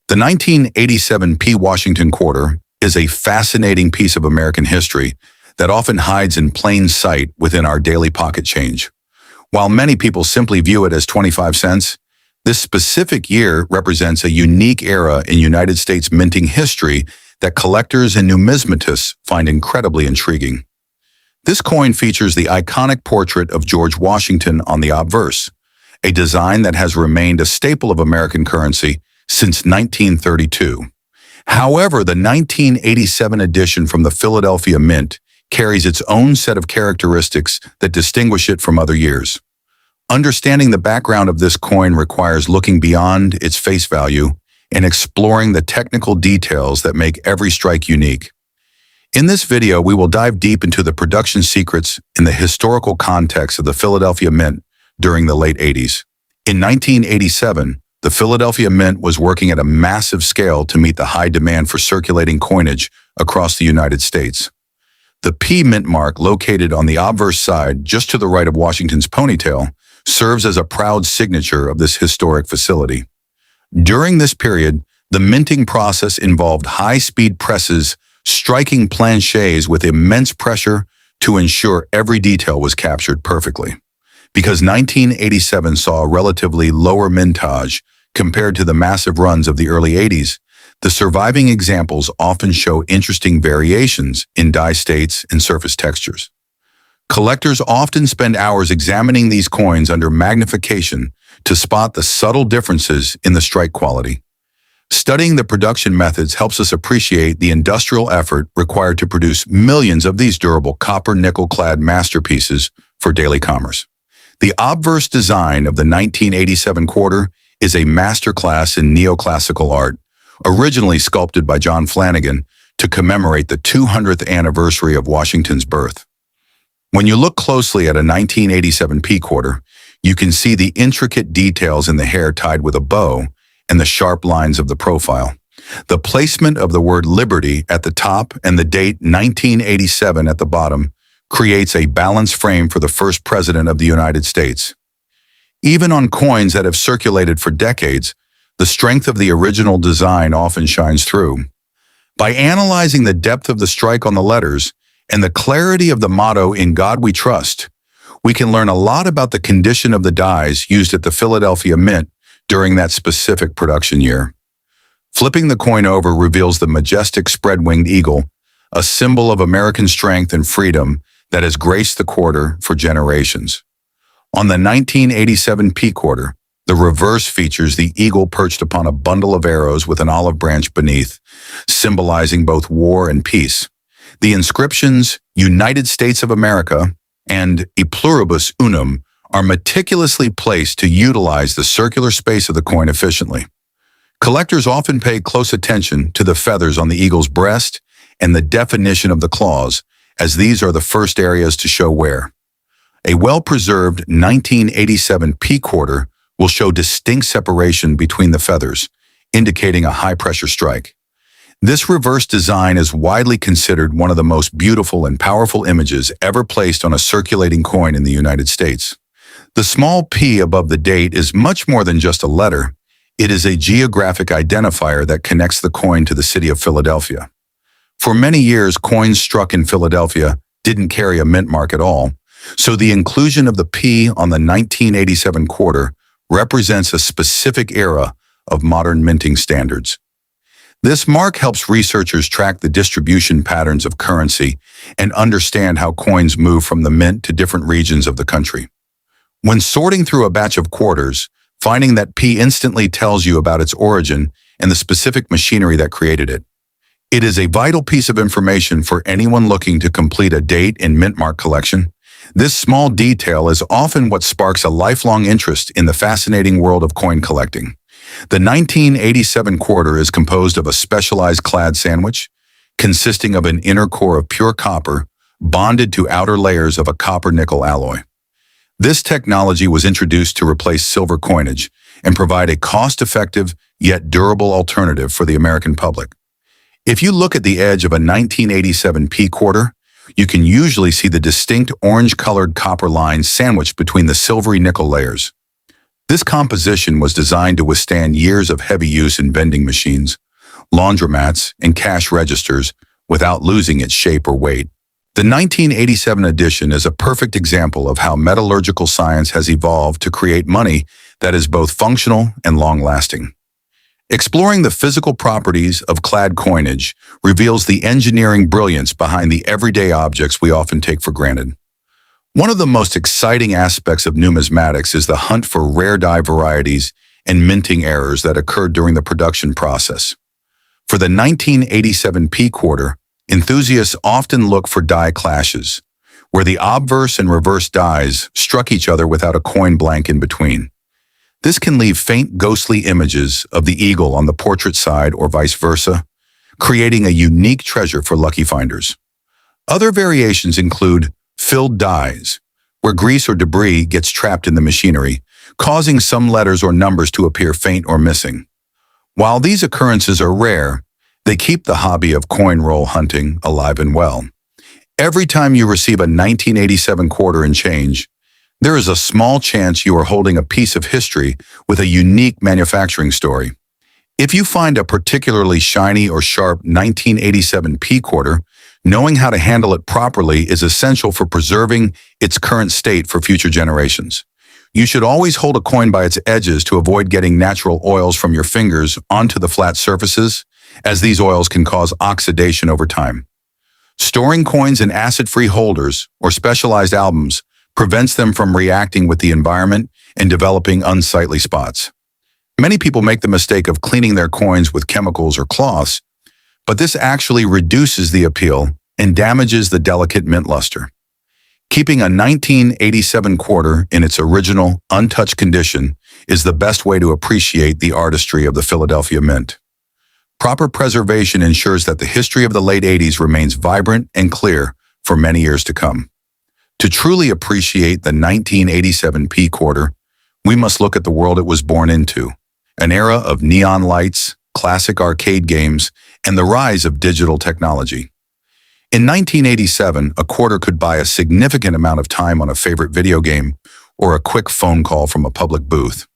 The 1987 P. Washington quarter is a fascinating piece of American history that often hides in plain sight within our daily pocket change. While many people simply view it as 25 cents, this specific year represents a unique era in United States minting history that collectors and numismatists find incredibly intriguing. This coin features the iconic portrait of George Washington on the obverse, a design that has remained a staple of American currency since 1932. However, the 1987 edition from the Philadelphia Mint carries its own set of characteristics that distinguish it from other years. Understanding the background of this coin requires looking beyond its face value and exploring the technical details that make every strike unique. In this video, we will dive deep into the production secrets and the historical context of the Philadelphia Mint during the late 80s. In 1987, the Philadelphia Mint was working at a massive scale to meet the high demand for circulating coinage across the United States. The P mint mark, located on the obverse side just to the right of Washington's ponytail, serves as a proud signature of this historic facility. During this period, the minting process involved high-speed presses striking planchets with immense pressure to ensure every detail was captured perfectly. Because 1987 saw a relatively lower mintage compared to the massive runs of the early 80s, the surviving examples often show interesting variations in die states and surface textures. Collectors often spend hours examining these coins under magnification to spot the subtle differences in the strike quality. Studying the production methods helps us appreciate the industrial effort required to produce millions of these durable copper-nickel-clad masterpieces for daily commerce. The obverse design of the 1987 quarter is a masterclass in neoclassical art, originally sculpted by John Flanagan to commemorate the 200th anniversary of Washington's birth. When you look closely at a 1987 P quarter, you can see the intricate details in the hair tied with a bow and the sharp lines of the profile. The placement of the word Liberty at the top and the date 1987 at the bottom creates a balanced frame for the first president of the United States. Even on coins that have circulated for decades, the strength of the original design often shines through. By analyzing the depth of the strike on the letters and the clarity of the motto "In God We Trust," we can learn a lot about the condition of the dies used at the Philadelphia Mint during that specific production year. Flipping the coin over reveals the majestic spread-winged eagle, a symbol of American strength and freedom that has graced the quarter for generations. On the 1987 P quarter, the reverse features the eagle perched upon a bundle of arrows with an olive branch beneath, symbolizing both war and peace. The inscriptions "United States of America" and "E pluribus unum" are meticulously placed to utilize the circular space of the coin efficiently. Collectors often pay close attention to the feathers on the eagle's breast and the definition of the claws, as these are the first areas to show wear. A well-preserved 1987 P quarter will show distinct separation between the feathers, indicating a high-pressure strike. This reverse design is widely considered one of the most beautiful and powerful images ever placed on a circulating coin in the United States. The small p above the date is much more than just a letter. It is a geographic identifier that connects the coin to the city of Philadelphia. For many years, coins struck in Philadelphia didn't carry a mint mark at all, so the inclusion of the P on the 1987 quarter represents a specific era of modern minting standards. This mark helps researchers track the distribution patterns of currency and understand how coins move from the mint to different regions of the country. When sorting through a batch of quarters, finding that P instantly tells you about its origin and the specific machinery that created it. It is a vital piece of information for anyone looking to complete a date and mint mark collection. This small detail is often what sparks a lifelong interest in the fascinating world of coin collecting. The 1987 quarter is composed of a specialized clad sandwich, consisting of an inner core of pure copper, bonded to outer layers of a copper-nickel alloy. This technology was introduced to replace silver coinage and provide a cost-effective yet durable alternative for the American public. If you look at the edge of a 1987 P quarter, you can usually see the distinct orange-colored copper lines sandwiched between the silvery nickel layers. This composition was designed to withstand years of heavy use in vending machines, laundromats, and cash registers without losing its shape or weight. The 1987 edition is a perfect example of how metallurgical science has evolved to create money that is both functional and long-lasting. Exploring the physical properties of Clad coinage reveals the engineering brilliance behind the everyday objects we often take for granted. One of the most exciting aspects of numismatics is the hunt for rare die varieties and minting errors that occurred during the production process. For the 1987 P quarter, enthusiasts often look for die clashes, where the obverse and reverse dies struck each other without a coin blank in between. This can leave faint ghostly images of the eagle on the portrait side or vice versa, creating a unique treasure for lucky finders. Other variations include filled dies, where grease or debris gets trapped in the machinery, causing some letters or numbers to appear faint or missing. While these occurrences are rare, they keep the hobby of coin roll hunting alive and well. Every time you receive a 1987 quarter and change, there is a small chance you are holding a piece of history with a unique manufacturing story. If you find a particularly shiny or sharp 1987 P quarter, knowing how to handle it properly is essential for preserving its current state for future generations. You should always hold a coin by its edges to avoid getting natural oils from your fingers onto the flat surfaces, as these oils can cause oxidation over time. Storing coins in acid-free holders or specialized albums prevents them from reacting with the environment and developing unsightly spots. Many people make the mistake of cleaning their coins with chemicals or cloths, but this actually reduces the appeal and damages the delicate mint luster. Keeping a 1987 quarter in its original, untouched condition is the best way to appreciate the artistry of the Philadelphia Mint. Proper preservation ensures that the history of the late 80s remains vibrant and clear for many years to come. To truly appreciate the 1987 P quarter, we must look at the world it was born into, an era of neon lights, classic arcade games, and the rise of digital technology. In 1987, a quarter could buy a significant amount of time on a favorite video game or a quick phone call from a public booth.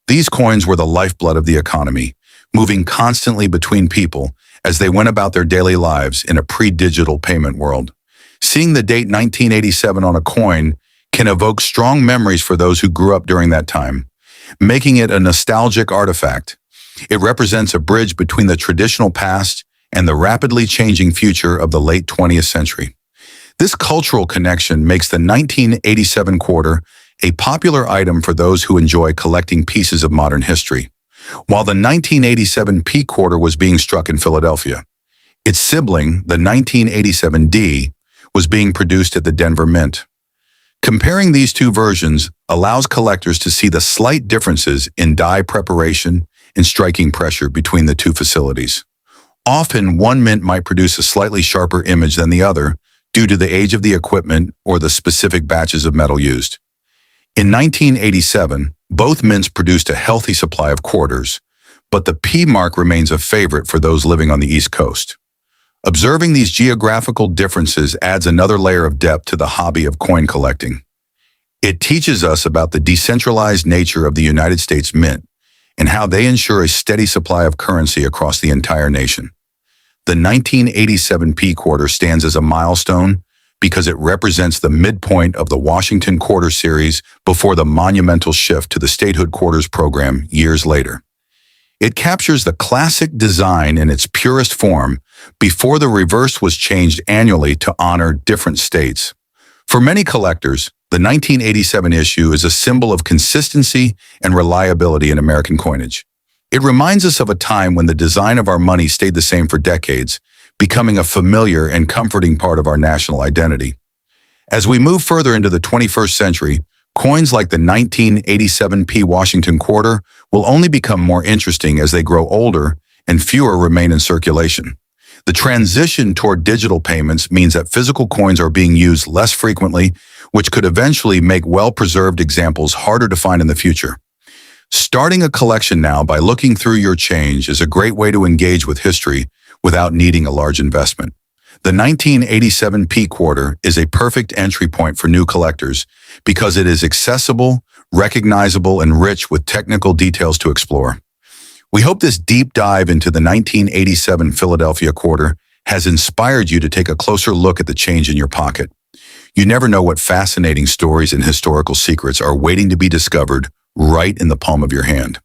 These coins were the lifeblood of the economy, moving constantly between people as they went about their daily lives in a pre-digital payment world. Seeing the date 1987 on a coin can evoke strong memories for those who grew up during that time, making it a nostalgic artifact. It represents a bridge between the traditional past and the rapidly changing future of the late 20th century. This cultural connection makes the 1987 quarter a popular item for those who enjoy collecting pieces of modern history. While the 1987 P quarter was being struck in Philadelphia, its sibling, the 1987 D, was being produced at the Denver Mint. Comparing these two versions allows collectors to see the slight differences in die preparation and striking pressure between the two facilities. Often, one mint might produce a slightly sharper image than the other due to the age of the equipment or the specific batches of metal used. In 1987, both mints produced a healthy supply of quarters, but the P mark remains a favorite for those living on the East Coast. Observing these geographical differences adds another layer of depth to the hobby of coin collecting. It teaches us about the decentralized nature of the United States Mint and how they ensure a steady supply of currency across the entire nation. The 1987 P quarter stands as a milestone because it represents the midpoint of the Washington Quarter series before the monumental shift to the statehood quarters program years later. It captures the classic design in its purest form before the reverse was changed annually to honor different states. For many collectors, the 1987 issue is a symbol of consistency and reliability in American coinage. It reminds us of a time when the design of our money stayed the same for decades, becoming a familiar and comforting part of our national identity. As we move further into the 21st century, coins like the 1987 P Washington quarter will only become more interesting as they grow older and fewer remain in circulation. The transition toward digital payments means that physical coins are being used less frequently, which could eventually make well-preserved examples harder to find in the future. Starting a collection now by looking through your change is a great way to engage with history without needing a large investment. The 1987 P quarter is a perfect entry point for new collectors because it is accessible, recognizable and rich with technical details to explore. We hope this deep dive into the 1987 Philadelphia quarter has inspired you to take a closer look at the change in your pocket. You never know what fascinating stories and historical secrets are waiting to be discovered right in the palm of your hand.